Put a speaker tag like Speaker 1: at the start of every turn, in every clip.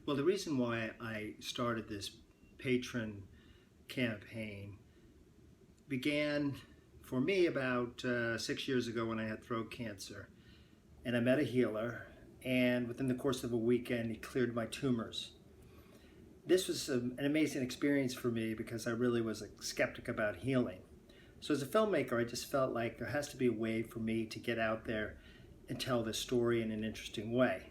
Speaker 1: Well, the reason why I started this patron campaign began for me about 6 years ago when I had throat cancer. And I met a healer, and within the course of a weekend, he cleared my tumors. This was an amazing experience for me because I really was a skeptic about healing. So as a filmmaker, I just felt like there has to be a way for me to get out there and tell this story in an interesting way.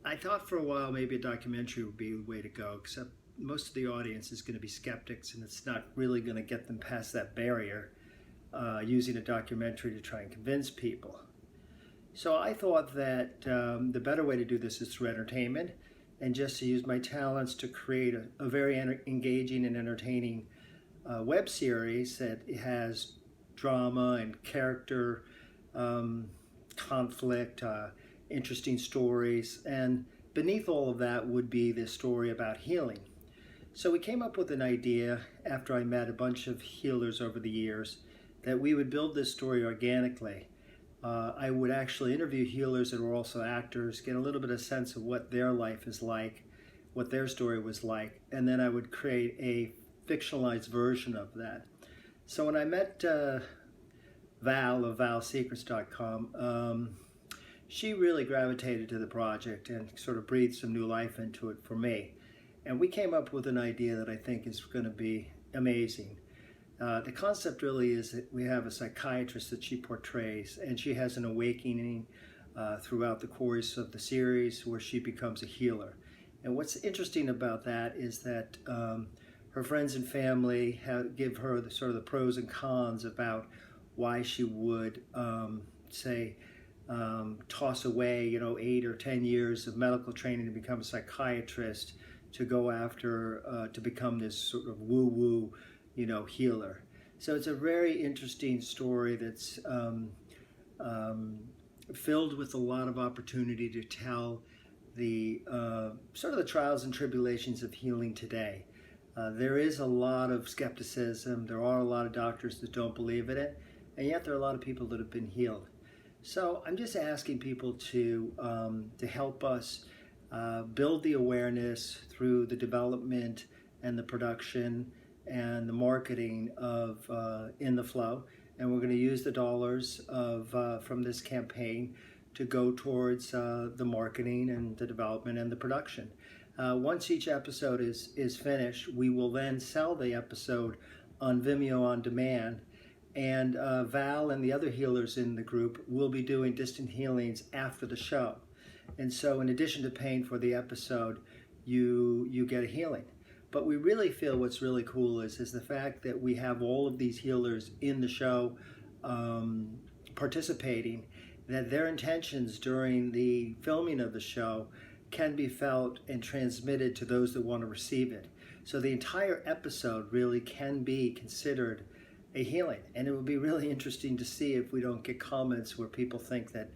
Speaker 1: I thought for a while maybe a documentary would be the way to go, except most of the audience is going to be skeptics, and it's not really going to get them past that barrier using a documentary to try and convince people. So I thought that the better way to do this is through entertainment, and just to use my talents to create a very engaging and entertaining web series that has drama and character conflict, interesting stories, and beneath all of that would be this story about healing. So we came up with an idea after I met a bunch of healers over the years that we would build this story organically. I would actually interview healers that were also actors, get a little bit of sense of what their life is like, what their story was like, and then I would create a fictionalized version of that. So when I met Val of psychiatrist.com, she really gravitated to the project and sort of breathed some new life into it for me. And we came up with an idea that I think is going to be amazing. The concept really is that we have a psychiatrist that she portrays, and she has an awakening throughout the course of the series where she becomes a healer. And what's interesting about that is that her friends and family give her the sort of the pros and cons about why she would toss away 8 or 10 years of medical training to become a psychiatrist, to go after to become this sort of woo-woo healer. So it's a very interesting story that's filled with a lot of opportunity to tell the sort of the trials and tribulations of healing today. There is a lot of skepticism. There are a lot of doctors that don't believe in it, and yet there are a lot of people that have been healed. So I'm just asking people to help us build the awareness through the development and the production and the marketing of In the Flow. And we're going to use the dollars from this campaign to go towards the marketing and the development and the production. Once each episode is finished, we will then sell the episode on Vimeo on demand. And Val and the other healers in the group will be doing distant healings after the show. And so in addition to paying for the episode, you get a healing. But we really feel what's really cool is the fact that we have all of these healers in the show participating, that their intentions during the filming of the show can be felt and transmitted to those that want to receive it. So the entire episode really can be considered a healing. And it would be really interesting to see if we don't get comments where people think that,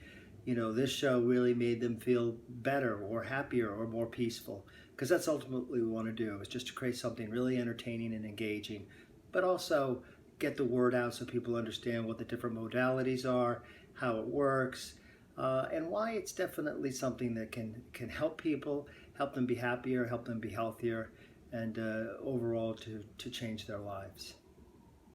Speaker 1: this show really made them feel better or happier or more peaceful. Because that's ultimately what we want to do, is just to create something really entertaining and engaging, but also get the word out so people understand what the different modalities are, how it works, and why it's definitely something that can help people, help them be happier, help them be healthier, and overall to change their lives.